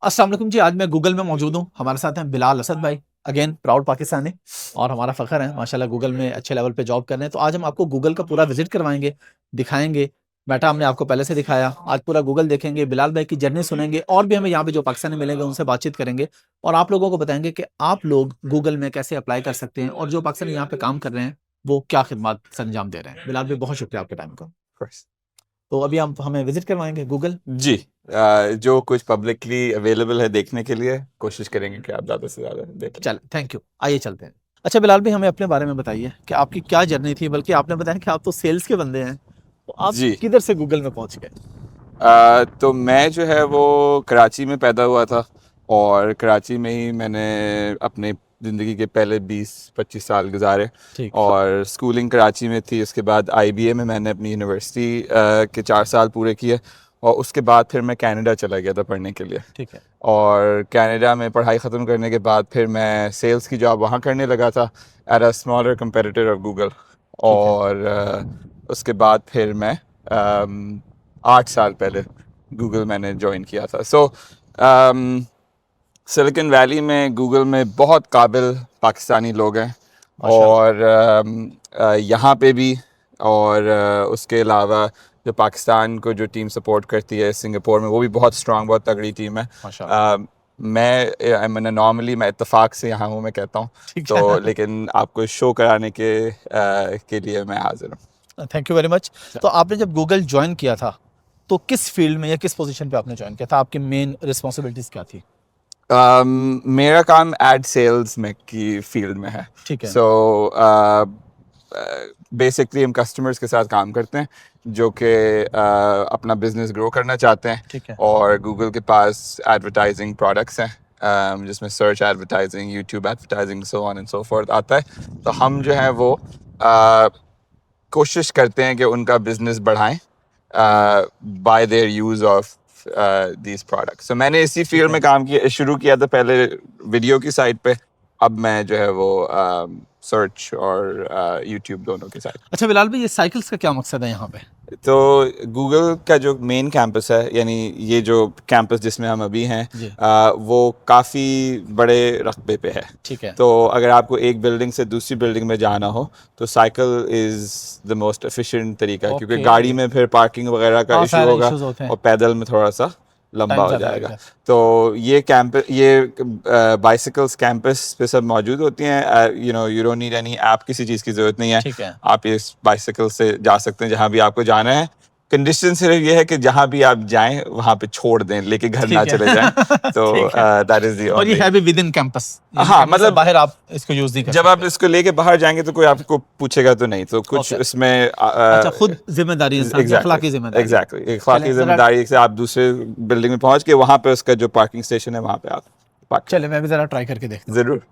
अस्सलाम वालेकुम जी। आज मैं गूगल में मौजूद हूँ। हमारे साथ हैं बिलाल असद भाई, अगेन प्राउड पाकिस्तानी, और हमारा फ़ख्र है माशाल्लाह गूगल में अच्छे लेवल पे जॉब कर रहे हैं। तो आज हम आपको गूगल का पूरा विजिट करवाएंगे, दिखाएंगे। मेटा हमने आपको पहले से दिखाया, आज पूरा गूगल देखेंगे, बिलाल भाई की जर्नी सुनेंगे, और भी हमें यहाँ पे जो पाकिस्तानी मिलेंगे उनसे बातचीत करेंगे, और आप लोगों को बताएंगे कि आप लोग गूगल में कैसे अप्लाई कर सकते हैं, और जो पाकिस्तानी यहाँ पे काम कर रहे हैं वो क्या खिदमत सरंजाम दे रहे हैं। बिलाल भाई बहुत शुक्रिया आपके टाइम को। तो अभी हम हमें विजिट करवाएंगे गूगल जी। जो कुछ पब्लिकली अवेलेबल है देखने के लिए कोशिश करेंगे कि आप ज़्यादा से ज़्यादा देखें। चल, थैंक यू। आइए चलते हैं। अच्छा बिलाल भाई, हमें अपने बारे में बताइए कि आपकी क्या जर्नी थी, बल्कि आपने बताया कि आप तो सेल्स के बंदे हैं, तो आप जी। किधर से गूगल में पहुंच गए? तो मैं जो है वो कराची में पैदा हुआ था, और कराची में ही मैंने अपने ज़िंदगी के पहले 20-25 साल गुजारे। ठीक। और स्कूलिंग कराची में थी, उसके बाद आईबीए में मैंने अपनी यूनिवर्सिटी के 4 साल पूरे किए, और उसके बाद फिर मैं कनाडा चला गया था पढ़ने के लिए। ठीक है। और कनाडा में पढ़ाई ख़त्म करने के बाद फिर मैं सेल्स की जॉब वहाँ करने लगा था, at a smaller competitor of Google. ठीक है। और उसके बाद फिर मैं 8 साल पहले गूगल मैंने ज्वाइन किया था। सो सिलिकॉन वैली में गूगल में बहुत काबिल पाकिस्तानी लोग हैं, और यहाँ पे भी, और उसके अलावा जो पाकिस्तान को जो टीम सपोर्ट करती है सिंगापुर में, वो भी बहुत स्ट्रांग, बहुत तगड़ी टीम है। मैं नॉर्मली मैं इत्तेफाक से यहाँ हूँ, मैं कहता हूँ तो, लेकिन आपको शो कराने के लिए मैं हाजिर हूँ। Thank you very much. तो आपने जब गूगल ज्वाइन किया था तो किस फील्ड में या किस पोजीशन पे आपने ज्वाइन किया था? आपकी मेन रिस्पॉन्सिबिलिटीज क्या थी? मेरा काम एड सेल्स में की फील्ड में है। ठीक है। सो बेसिकली हम कस्टमर्स के साथ काम करते हैं जो कि अपना बिजनेस ग्रो करना चाहते हैं। ठीक है। और गूगल के पास एडवर्टाइजिंग प्रोडक्ट्स हैं, जिसमें search advertising, YouTube advertising, so on and so fourth आता है। तो हम जो है वो कोशिश करते हैं कि उनका बिजनेस बढ़ाएं by their use of these products. So मैंने इसी फील्ड में काम किया, शुरू किया था पहले वीडियो की साइड पे, अब मैं जो है वो सर्च और यूट्यूब दोनों के साइड। अच्छा बिलाल भाई, ये साइकिल्स का क्या मकसद है यहाँ पे? तो गूगल का जो मेन कैंपस है, यानी ये जो कैंपस जिसमें हम अभी हैं, वो काफ़ी बड़े रकबे पे है। ठीक है। तो अगर आपको एक बिल्डिंग से दूसरी बिल्डिंग में जाना हो तो cycle is the most efficient तरीका है, क्योंकि गाड़ी में फिर पार्किंग वगैरह का इशू होगा, और पैदल में थोड़ा सा लंबा हो जाएगा। तो ये कैंपस, ये बाइसिकल्स कैंपस पे सब मौजूद होती हैं। You don't need any app, किसी चीज़ की ज़रूरत नहीं है। ठीक है। आप इस बाइसिकल से जा सकते हैं जहाँ भी आपको जाना है। कंडीशन सिर्फ ये है कि जहाँ भी आप जाएं वहाँ पे छोड़ दें, लेके घर ना चले जाएं। तो दैट इज द और ये है भी विद इन कैंपस? हाँ, मतलब बाहर आप इसको यूज नहीं कर जब आप इसको लेके बाहर जाएंगे तो कोई आपको पूछेगा तो नहीं, तो कुछ इसमें अच्छा, खुद जिम्मेदारी इंसान की, अखलाकी जिम्मेदारी। एग्जैक्टली, अखलाकी जिम्मेदारी से आप दूसरे बिल्डिंग में पहुंच के वहाँ पे उसका जो पार्किंग स्टेशन है वहाँ पे आप पार्क। चले, मैं भी जरा ट्राई करके देखता हूँ। जरूर।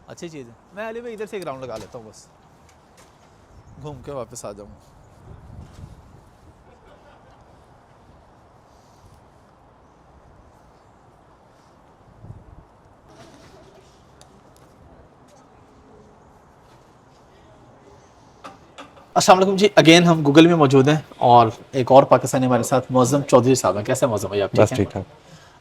अच्छी चीज़ है। मैं अली भाई इधर से एक राउंड लगा लेता हूँ, बस घूम के वापस आ जाऊँगा। अस्सलाम वालेकुम जी, अगेन हम गूगल में मौजूद हैं, और एक और पाकिस्तानी हमारे साथ मौज़म चौधरी साहब हैं। कैसे मौज़म भाई, आप ठीक हैं? बस ठीक ठाक।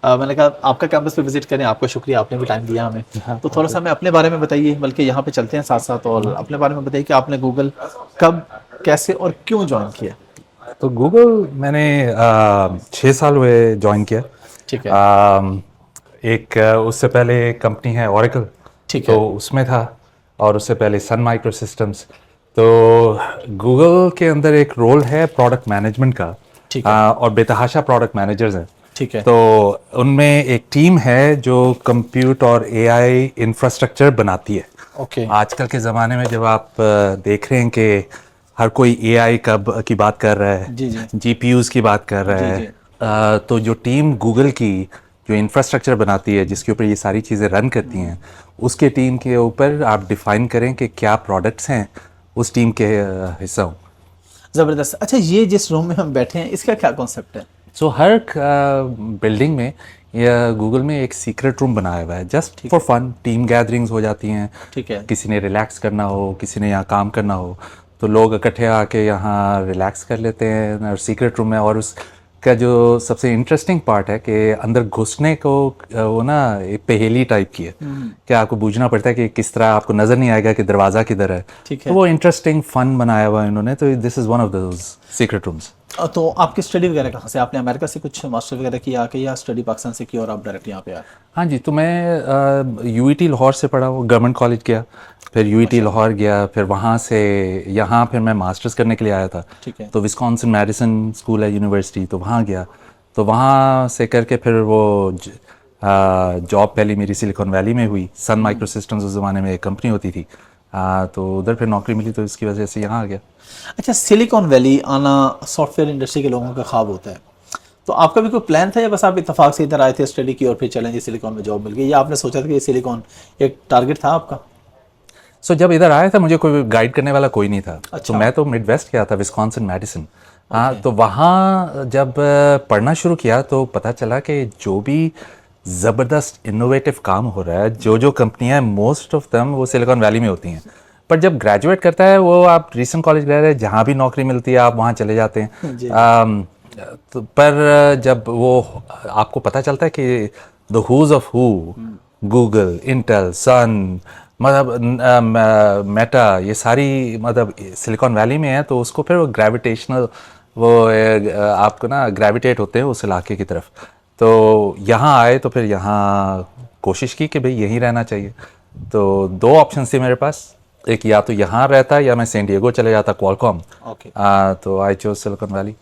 मैंने कहा आपका कैंपस पे विजिट करें, आपका शुक्रिया, आपने भी टाइम दिया हमें। तो थोड़ा सा हमें अपने बारे में बताइए, बल्कि यहाँ पे चलते हैं साथ साथ, और अपने बारे में बताइए कि आपने गूगल कब, कैसे और क्यों ज्वाइन किया? तो गूगल मैंने 6 साल हुए ज्वाइन किया। ठीक है। एक उससे पहले कंपनी है ओरेकल, ठीक है। तो उसमें था, और उससे पहले सन माइक्रो सिस्टम्स। तो गूगल के अंदर एक रोल है प्रोडक्ट मैनेजमेंट का। ठीक है। और बेतहाशा प्रोडक्ट मैनेजर्स हैं। ठीक है। तो उनमें एक टीम है जो कंप्यूट और एआई इंफ्रास्ट्रक्चर बनाती है। ओके। आजकल के ज़माने में जब आप देख रहे हैं कि हर कोई एआई की बात कर रहा है, जी जी, जीपीयूज़ की बात कर रहा है, तो जो टीम गूगल की जो इंफ्रास्ट्रक्चर बनाती है, जिसके ऊपर ये सारी चीज़ें रन करती हैं, उसके टीम के ऊपर आप डिफ़ाइन करें कि क्या प्रोडक्ट्स हैं, उस टीम के हिस्सा हूँ। ज़बरदस्त। अच्छा, ये जिस रूम में हम बैठे हैं इसका क्या कॉन्सेप्ट है? सो हर बिल्डिंग में या गूगल में एक सीक्रेट रूम बनाया हुआ है, just for fun. Team gatherings हो जाती हैं। ठीक है। किसी ने रिलैक्स करना हो, किसी ने यहाँ काम करना हो, तो लोग इकट्ठे आके यहाँ रिलैक्स कर लेते हैं और सीक्रेट रूम में। और उसका जो सबसे इंटरेस्टिंग पार्ट है कि अंदर घुसने को वो ना एक पहेली टाइप की है कि आपको बूझना पड़ता है कि किस तरह, आपको नज़र नहीं आएगा कि दरवाज़ा किधर है। ठीक तो वो इंटरेस्टिंग फन बनाया हुआ है इन्होंने। तो this is one of those secret rooms. तो आपकी स्टडी वगैरह कहाँ से, आपने अमेरिका से कुछ मास्टर वगैरह किया आके, या स्टडी पाकिस्तान से की और आप डायरेक्ट यहाँ पे आए? हाँ जी, तो मैं यूईटी लाहौर से पढ़ा हूँ, गवर्नमेंट कॉलेज गया, फिर यूईटी लाहौर गया, फिर वहाँ से यहाँ फिर मैं मास्टर्स करने के लिए आया था। ठीक है। तो विस्कॉन्सिन मैडिसन स्कूल है यूनिवर्सिटी, तो वहाँ गया। तो वहाँ से करके फिर वो जॉब पहली मेरी सिलिकॉन वैली में हुई। सन माइक्रो सिस्टम्स उस ज़माने में एक कंपनी होती थी। तो उधर फिर नौकरी मिली, तो इसकी वजह से यहाँ आ गया। अच्छा, सिलिकॉन वैली आना सॉफ्टवेयर इंडस्ट्री के लोगों का ख्वाब होता है, तो आपका भी कोई प्लान था या बस आप इत्तेफाक से इधर आए थे स्टडी की और फिर चलें जी सिलिकॉन में जॉब मिल गई, या आपने सोचा था कि ये सिलिकॉन एक टारगेट था आपका? सो जब इधर आया था मुझे कोई गाइड करने वाला कोई नहीं था। अच्छा। तो मैं तो मिड वेस्ट गया था, विस्कॉन्सिन मैडिसन। हाँ, तो वहाँ जब पढ़ना शुरू किया तो पता चला कि जो भी ज़बरदस्त इनोवेटिव काम हो रहा है, जो जो कंपनियाँ, मोस्ट ऑफ दम वो सिलिकॉन वैली में होती हैं। पर जब ग्रेजुएट करता है वो, आप रीसेंट कॉलेज गए, जहाँ भी नौकरी मिलती है आप वहाँ चले जाते हैं। तो पर जब वो आपको पता चलता है कि the who's of who, Google, Intel, Sun, मतलब मेटा, ये सारी मतलब सिलिकॉन वैली में है, तो उसको फिर वो ग्रेविटेशनल, वो आपको ना ग्रेविटेट होते हैं उस इलाके की तरफ। तो यहाँ आए तो फिर यहाँ कोशिश की कि भाई यहीं रहना चाहिए। तो दो ऑप्शन थे मेरे पास, एक या तो यहाँ रहता या मैं सैन डिएगो चले जाता, क्वालकॉम। ओके। तो I chose Silicon Valley.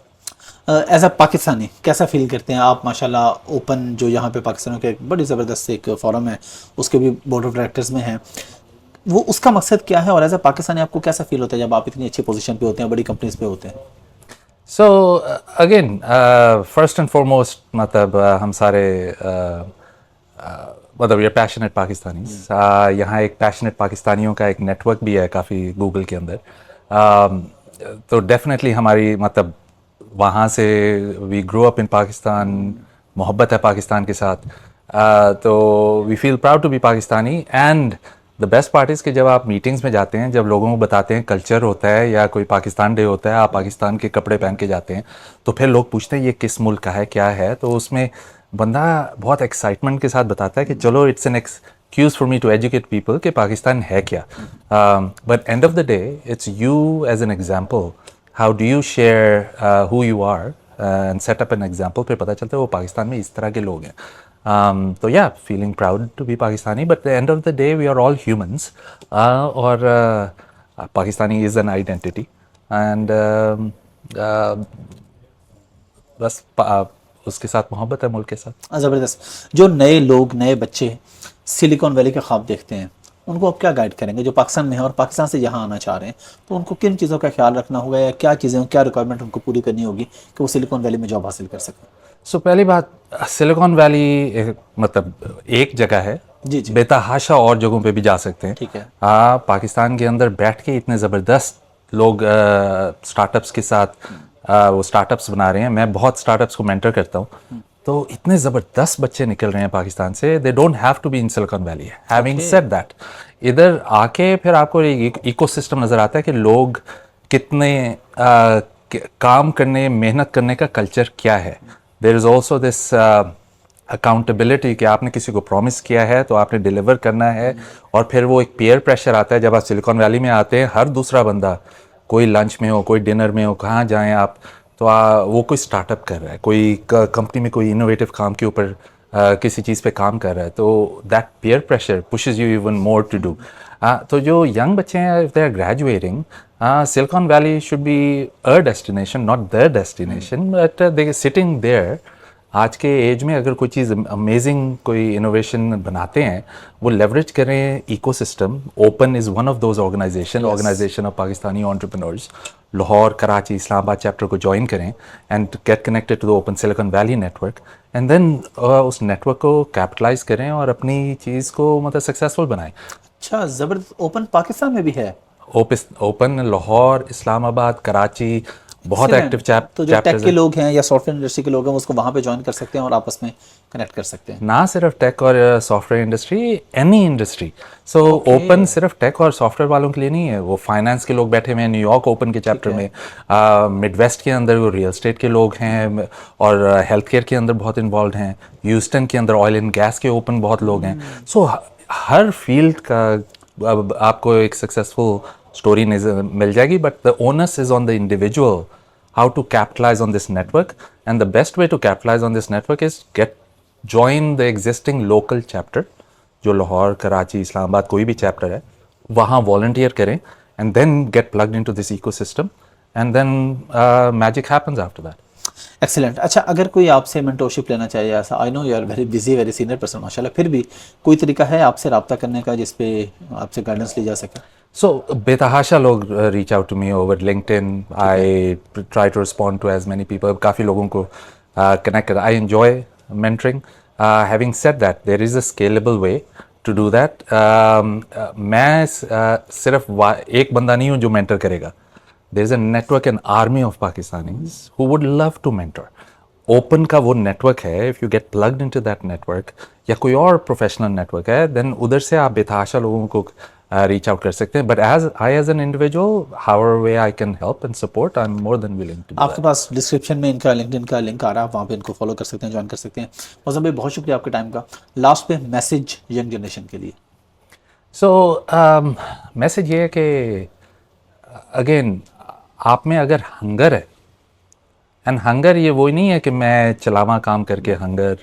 As a Pakistani कैसा फील करते हैं आप? माशाल्लाह ओपन जो यहाँ पे पाकिस्तानियों के एक बड़ी ज़बरदस्त एक फोरम है, उसके भी बोर्ड ऑफ डायरेक्टर्स में हैं, वो उसका मकसद क्या है, और एज अ पाकिस्तानी आपको कैसा फील होता है जब आप इतनी अच्छी पोजीशन पे होते हैं, बड़ी कंपनीज पे होते हैं? So again first and foremost मतलब हम सारे मतलब ये पैशनेट पाकिस्तानी, यहाँ एक पैशनेट पाकिस्तानियों का एक नेटवर्क भी है काफ़ी गूगल के अंदर। तो डेफिनेटली हमारी मतलब वहाँ से we grow up in Pakistan, मोहब्बत है पाकिस्तान के साथ। तो we feel proud to be Pakistani. And the best part is कि जब आप मीटिंग्स में जाते हैं, जब लोगों को बताते हैं कल्चर होता है या कोई पाकिस्तान डे होता है, आप पाकिस्तान के कपड़े पहन के जाते हैं, तो फिर लोग पूछते हैं ये किस मुल्क का है, क्या है। तो उसमें बंदा बहुत एक्साइटमेंट के साथ बताता है कि चलो it's an excuse for me to educate people कि पाकिस्तान है क्या। But end of the day it's you as an example, how do you share who you are and set up an example. फिर पता चलता है वो पाकिस्तान में इस तरह के लोग हैं। तो या feeling proud to be Pakistani, but the end of the day we are all humans. और Pakistani is an identity and बस उसके साथ मोहब्बत है मुल्क के साथ। ज़बरदस्त। जो नए लोग, नए बच्चे सिलिकॉन वैली का ख्वाब देखते हैं, उनको आप क्या गाइड करेंगे, जो पाकिस्तान में है और पाकिस्तान से यहाँ आना चाह रहे हैं, तो उनको किन चीज़ों का ख्याल रखना होगा, या क्या चीज़ें, क्या रिक्वायरमेंट उनको पूरी करनी होगी कि वो सिलिकॉन वैली में जॉब हासिल कर सकें? सो पहली बात, सिलिकॉन वैली मतलब एक जगह है, जी जी, बेतहाशा और जगहों पे भी जा सकते हैं। ठीक है। पाकिस्तान के अंदर बैठ के इतने ज़बरदस्त लोग स्टार्टअप्स के साथ वो स्टार्टअप्स बना रहे हैं। मैं बहुत स्टार्टअप्स को मेंटर करता हूँ, तो इतने ज़बरदस्त बच्चे निकल रहे हैं पाकिस्तान से। They don't have to be in Silicon Valley. Having said that, इधर आके फिर आपको एक इकोसिस्टम नज़र आता है कि लोग कितने काम करने, मेहनत करने का कल्चर क्या है। There is also this accountability कि आपने किसी को प्रॉमिस किया है तो आपने डिलीवर करना है। और फिर वो एक पीयर प्रेशर आता है जब आप सिलिकॉन वैली में आते हैं। हर दूसरा बंदा, कोई लंच में हो, कोई डिनर में हो, कहाँ जाएं आप, तो वो कोई स्टार्टअप कर रहा है, कोई कंपनी में कोई इनोवेटिव काम के ऊपर किसी चीज़ पे काम कर रहा है, तो that peer pressure pushes you even more to do. तो जो यंग बच्चे हैं, if they are graduating, Silicon Valley should be a destination, not the destination, but they sitting there. आज के एज में अगर कोई चीज़ अमेजिंग, कोई इनोवेशन बनाते हैं, वो लेवरेज करें ecosystem. OPEN is one of those organization of Pakistani entrepreneurs. Lahore, Karachi, Islamabad chapter को ज्वाइन करें and get connected to the OPEN Silicon Valley network, and then उस नेटवर्क को कैपिटलाइज करें और अपनी चीज़ को मतलब सक्सेसफुल बनाएं। अच्छा, ज़बरदस्त। ओपन पाकिस्तान में भी है? ओपन लाहौर, इस्लामाबाद, कराची, बहुत एक्टिव तो जो टेक के लोग हैं या सॉफ्टवेयर इंडस्ट्री के लोग हैं उसको वहाँ पे ज्वाइन कर सकते हैं और आपस में कनेक्ट कर सकते हैं। ना सिर्फ टेक और software industry, any industry. So open सिर्फ टेक और सॉफ्टवेयर वालों के लिए नहीं है, वो फाइनेंस के लोग बैठे हुए हैं न्यूयॉर्क ओपन के चैप्टर में, मिडवेस्ट के अंदर वो रियल एस्टेट के लोग हैं और हेल्थ केयर के अंदर बहुत इन्वॉल्व हैं, ह्यूस्टन के अंदर ऑयल एंड गैस के ओपन बहुत लोग हैं। सो हर फील्ड का अब आपको एक सक्सेसफुल स्टोरी मिल जाएगी, but the onus is on the individual how to capitalize on this network, and the best way to capitalize on this network is join the existing local chapter, जो लाहौर, कराची, इस्लामाबाद कोई भी chapter है वहाँ volunteer करें and then get plugged into this ecosystem and then magic happens after that. Excellent. अच्छा, अगर कोई आपसे मेंटोरशिप लेना चाहिए, ऐसा I know you are very busy, very senior person माशाल्लाह, फिर भी कोई तरीका है आपसे रब्ता करने का जिस पे आपसे गाइडेंस ली जा सके? So बेतहाशा लोग reach out to me over LinkedIn. I try to respond to as many people. काफ़ी लोगों को connect कर, I enjoy mentoring. Having said that, there is a scalable way to do that. मैं सिर्फ एक बंदा नहीं हूँ जो mentor करेगा. There is a network, an army of Pakistanis who would love to mentor. OPEN का वो नेटवर्क है, if you get plugged into that network या कोई और प्रोफेशनल नेटवर्क है, देन उधर से आप बेतहाशा लोगों को रीच आउट कर सकते हैं। But as an individual, however way I can help and support, I am more than willing to. आपके पास डिस्क्रिप्शन में इनका लिंक्डइन का लिंक आ रहा है, आप वहाँ पे इनको फॉलो कर सकते हैं, ज्वाइन कर सकते हैं। मौसम भाई बहुत शुक्रिया आपके टाइम का। लास्ट पे मैसेज यंग जनरेशन के लिए। सो मैसेज ये है कि अगेन आप में अगर हंगर है, एंड हंगर ये वो नहीं है कि मैं चलावा काम करके हंगर,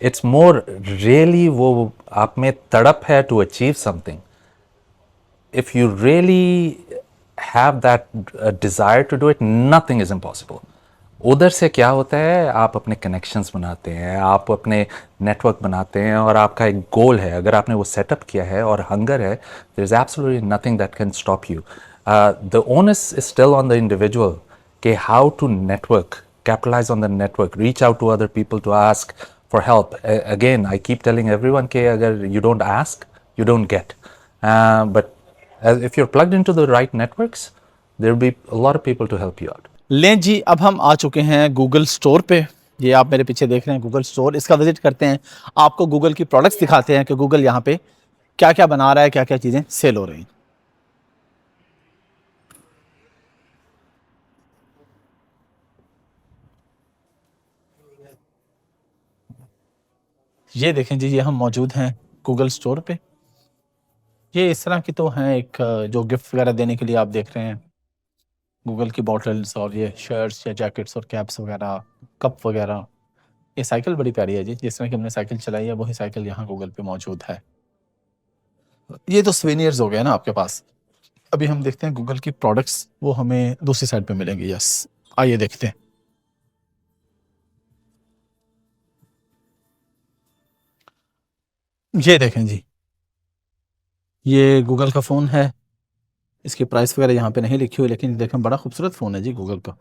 इट्स मोर रियली वो आप में तड़प है to achieve something. If you really have that desire to do it, nothing is impossible. उधर से क्या होता है, आप अपने कनेक्शंस बनाते हैं, आप अपने नेटवर्क बनाते हैं और आपका एक गोल है, अगर आपने वो सेटअप किया है और हंगर है, there is absolutely nothing that can stop you. The onus is still on the individual कि how to network, capitalize on the network, reach out to other people to ask for help. Again, I keep telling everyone कि अगर you don't ask, you don't get. But if you're plugged into the right networks, there will be a lot of people to help you out. लें जी, अब हम आ चुके हैं Google store पे। ये आप मेरे पीछे देख रहे हैं गूगल स्टोर, इसका विजिट करते हैं, आपको गूगल की प्रोडक्ट्स दिखाते हैं कि गूगल यहाँ पे क्या क्या बना रहा है, क्या क्या चीज़ें सेल हो रही हैं। ये देखें जी, ये हम मौजूद हैं गूगल स्टोर पे। ये इस तरह की तो हैं, एक जो गिफ्ट वगैरह देने के लिए आप देख रहे हैं, गूगल की बॉटल्स और ये शर्ट्स या जैकेट्स और कैप्स वगैरह, कप वगैरह। ये साइकिल बड़ी प्यारी है जी, जिस तरह की हमने साइकिल चलाई है वही साइकिल यहाँ गूगल पे मौजूद है। ये तो सोवेनियर्स हो गए ना आपके पास। अभी हम देखते हैं गूगल की प्रोडक्ट्स, वो हमें दूसरी साइड पे मिलेंगी। यस, आइए देखते हैं। ये देखें जी, ये गूगल का फ़ोन है, इसकी प्राइस वगैरह यहाँ पे नहीं लिखी हुई, लेकिन देखें बड़ा खूबसूरत फ़ोन है जी गूगल का,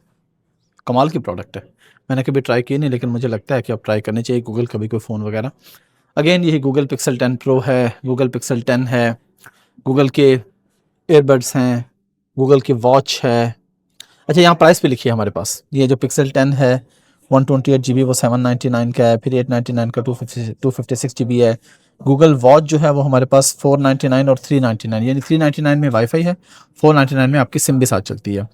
कमाल की प्रोडक्ट है। मैंने कभी ट्राई की नहीं, लेकिन मुझे लगता है कि अब ट्राई करनी चाहिए गूगल का भी कोई फ़ोन वगैरह। अगेन यही गूगल पिक्सल 10 प्रो है, गूगल पिक्सल 10 है, गूगल के एयरबड्स हैं, गूगल की वॉच है। अच्छा, यहाँ प्राइस भी लिखी है हमारे पास। ये जो पिक्सल 10 है 128 GB वो 799 का है, फिर 899 का 256 GB है। गूगल वॉच जो है वो हमारे पास 499 और 399, यानी 399 में वाईफाई है, 499 में आपकी सिम भी साथ चलती है।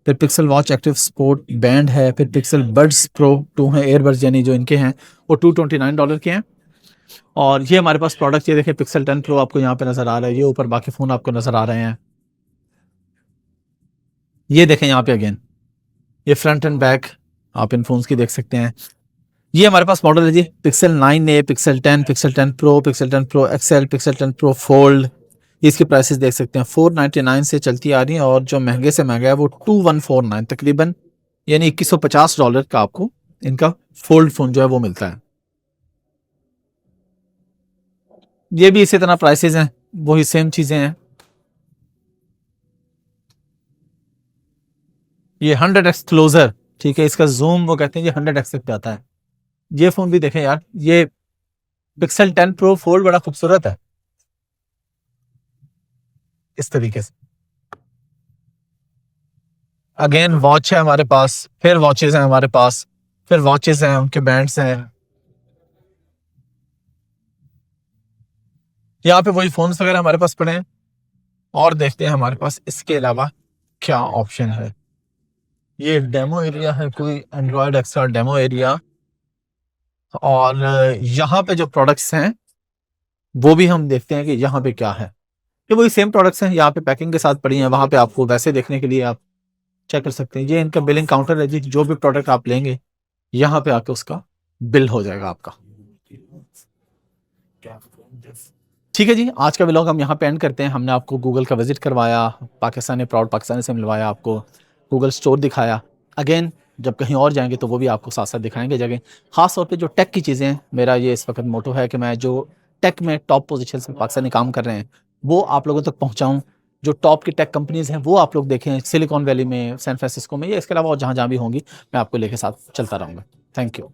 फिर pixel watch active sport band है, फिर पिक्सल बड्स प्रो 2 हैं, एयरबड्स यानी जो इनके हैं वो $229 के हैं। और ये हमारे पास प्रोडक्ट, ये देखें पिक्सल 10 प्रो आपको यहाँ पे नज़र आ रहा है, ये ऊपर बाकी फ़ोन आपको नज़र आ रहे हैं। ये देखें यहाँ पे अगेन, ये फ्रंट एंड बैक आप इन फोन्स की देख सकते हैं। ये हमारे पास मॉडल है जी Pixel 9a, Pixel 10, Pixel 10 pro, Pixel 10 pro XL, Pixel 10 pro fold. इसकी प्राइसेस देख सकते हैं, 499 से चलती आ रही है और जो महंगे से महंगा है वो 2149 तकरीबन, यानी $2150 का आपको इनका फोल्ड फ़ोन जो है वो मिलता है। ये भी इसी तरह प्राइसेस हैं, वही सेम चीज़ें हैं। ये 100x क्लोजर, ठीक है, इसका जूम वो कहते हैं ये 100x पे आता है। ये फ़ोन भी देखें यार, ये पिक्सल 10 प्रो फोल्ड बड़ा खूबसूरत है इस तरीके से। अगेन वॉच है हमारे पास, फिर वॉचेस हैं हमारे पास, फिर वॉचेस हैं, उनके बैंड्स हैं, यहाँ पे वही फोन्स वगैरह हमारे पास पड़े हैं। और देखते हैं हमारे पास इसके अलावा क्या ऑप्शन है। ये डेमो एरिया है, कोई एंड्रॉयड एक्स्ट्रा डेमो एरिया। और यहाँ पे जो प्रोडक्ट्स हैं वो भी हम देखते हैं कि यहाँ पे क्या है। ये वही सेम प्रोडक्ट्स हैं, यहाँ पे पैकिंग के साथ पड़ी हैं, वहाँ पे आपको वैसे देखने के लिए आप चेक कर सकते हैं। ये इनका बिलिंग काउंटर है जी, जो भी प्रोडक्ट आप लेंगे यहाँ पे आके उसका बिल हो जाएगा आपका। ठीक है जी, आज का व्लॉग हम यहाँ पे एंड करते हैं। हमने आपको गूगल का विजिट करवाया, पाकिस्तानी प्राउड पाकिस्तानी से मिलवाया, आपको गूगल स्टोर दिखाया। अगेन जब कहीं और जाएंगे तो वो भी आपको साथ साथ दिखाएंगे जगह। खास तौर पे जो टेक की चीज़ें हैं, मेरा ये इस वक्त मोटो है कि मैं जो टेक में टॉप पोजीशन में पाकिस्तानी काम कर रहे हैं वो आप लोगों तक पहुँचाऊँ। जो टॉप की टेक कंपनीज़ हैं वो आप लोग देखें, सिलिकॉन वैली में, सैन फ्रांसिस्को में, या इसके अलावा और जहाँ जहाँ भी होंगी मैं आपको लेके साथ चलता रहूँगा। Thank you.